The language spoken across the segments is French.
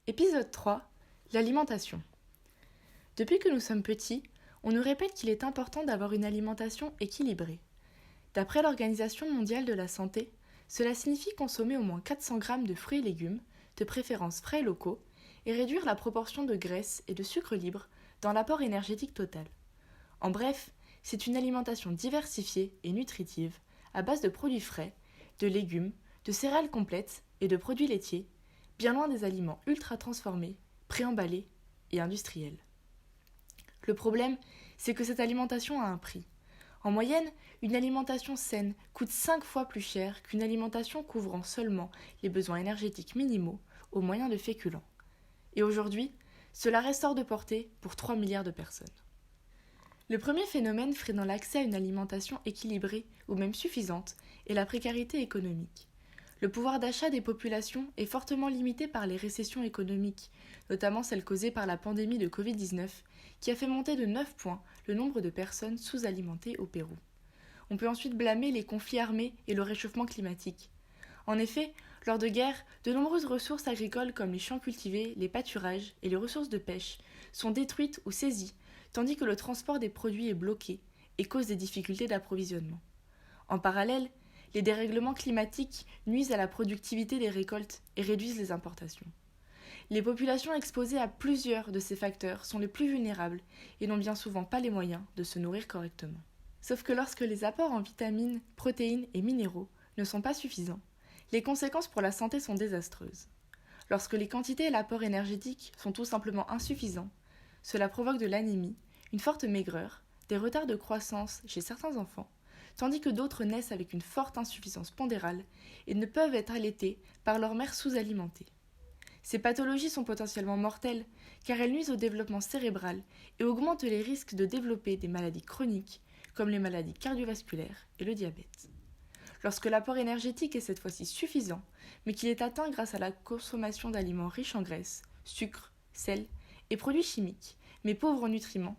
Épisode 3. L'alimentation. Depuis que nous sommes petits, on nous répète qu'il est important d'avoir une alimentation équilibrée. D'après l'Organisation mondiale de la santé, cela signifie consommer au moins 400 grammes de fruits et légumes, de préférence frais et locaux, et réduire la proportion de graisse et de sucre libre dans l'apport énergétique total. En bref, c'est une alimentation diversifiée et nutritive, à base de produits frais, de légumes, de céréales complètes et de produits laitiers, bien loin des aliments ultra transformés, préemballés et industriels. Le problème, c'est que cette alimentation a un prix. En moyenne, une alimentation saine coûte 5 fois plus cher qu'une alimentation couvrant seulement les besoins énergétiques minimaux au moyen de féculents. Et aujourd'hui, cela reste hors de portée pour 3 milliards de personnes. Le premier phénomène freinant l'accès à une alimentation équilibrée ou même suffisante est la précarité économique. Le pouvoir d'achat des populations est fortement limité par les récessions économiques, notamment celle causée par la pandémie de Covid-19, qui a fait monter de 9 points le nombre de personnes sous-alimentées au Pérou. On peut ensuite blâmer les conflits armés et le réchauffement climatique. En effet, lors de guerres, de nombreuses ressources agricoles comme les champs cultivés, les pâturages et les ressources de pêche sont détruites ou saisies, tandis que le transport des produits est bloqué et cause des difficultés d'approvisionnement. En parallèle, les dérèglements climatiques nuisent à la productivité des récoltes et réduisent les importations. Les populations exposées à plusieurs de ces facteurs sont les plus vulnérables et n'ont bien souvent pas les moyens de se nourrir correctement. Sauf que lorsque les apports en vitamines, protéines et minéraux ne sont pas suffisants, les conséquences pour la santé sont désastreuses. Lorsque les quantités et l'apport énergétique sont tout simplement insuffisants, cela provoque de l'anémie, une forte maigreur, des retards de croissance chez certains enfants, tandis que d'autres naissent avec une forte insuffisance pondérale et ne peuvent être allaités par leur mère sous-alimentée. Ces pathologies sont potentiellement mortelles car elles nuisent au développement cérébral et augmentent les risques de développer des maladies chroniques comme les maladies cardiovasculaires et le diabète. Lorsque l'apport énergétique est cette fois-ci suffisant, mais qu'il est atteint grâce à la consommation d'aliments riches en graisse, sucre, sel et produits chimiques, mais pauvres en nutriments,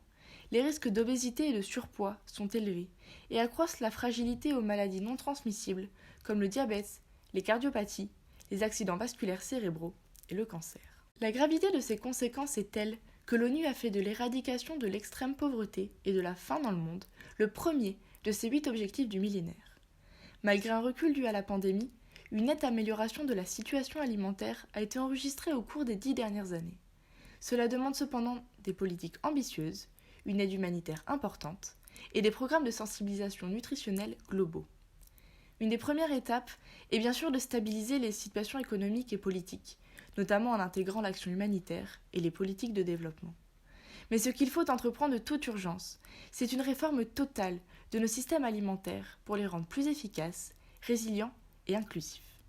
les risques d'obésité et de surpoids sont élevés et accroissent la fragilité aux maladies non transmissibles comme le diabète, les cardiopathies, les accidents vasculaires cérébraux et le cancer. La gravité de ces conséquences est telle que l'ONU a fait de l'éradication de l'extrême pauvreté et de la faim dans le monde le premier de ses 8 objectifs du millénaire. Malgré un recul dû à la pandémie, une nette amélioration de la situation alimentaire a été enregistrée au cours des 10 dernières années. Cela demande cependant des politiques ambitieuses, une aide humanitaire importante et des programmes de sensibilisation nutritionnelle globaux. Une des premières étapes est bien sûr de stabiliser les situations économiques et politiques, notamment en intégrant l'action humanitaire et les politiques de développement. Mais ce qu'il faut entreprendre de toute urgence, c'est une réforme totale de nos systèmes alimentaires pour les rendre plus efficaces, résilients et inclusifs.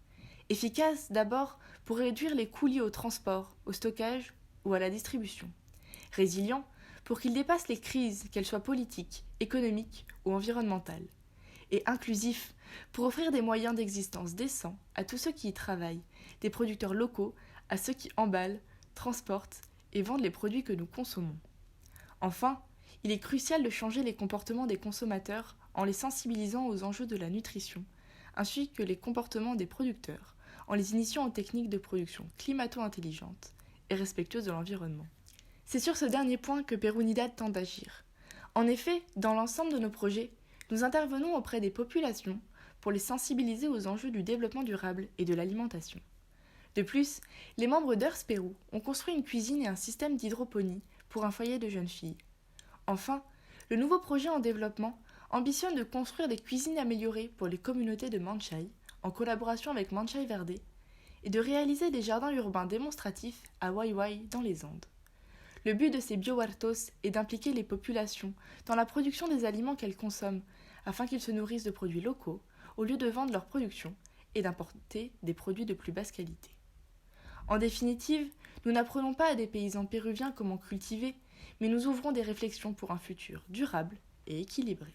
Efficaces d'abord pour réduire les coûts liés au transport, au stockage ou à la distribution. Résilients pour qu'ils dépassent les crises, qu'elles soient politiques, économiques ou environnementales. Et inclusifs pour offrir des moyens d'existence décents à tous ceux qui y travaillent, des producteurs locaux à ceux qui emballent, transportent et vendent les produits que nous consommons. Enfin, il est crucial de changer les comportements des consommateurs en les sensibilisant aux enjeux de la nutrition, ainsi que les comportements des producteurs, en les initiant aux techniques de production climato-intelligentes et respectueuses de l'environnement. C'est sur ce dernier point que Perunidad tente d'agir. En effet, dans l'ensemble de nos projets, nous intervenons auprès des populations pour les sensibiliser aux enjeux du développement durable et de l'alimentation. De plus, les membres d'Earth Pérou ont construit une cuisine et un système d'hydroponie pour un foyer de jeunes filles. Enfin, le nouveau projet en développement ambitionne de construire des cuisines améliorées pour les communautés de Manchay, en collaboration avec Manchay Verde, et de réaliser des jardins urbains démonstratifs à Waiwai dans les Andes. Le but de ces biohuertos est d'impliquer les populations dans la production des aliments qu'elles consomment, afin qu'ils se nourrissent de produits locaux, au lieu de vendre leur production et d'importer des produits de plus basse qualité. En définitive, nous n'apprenons pas à des paysans péruviens comment cultiver, mais nous ouvrons des réflexions pour un futur durable et équilibré.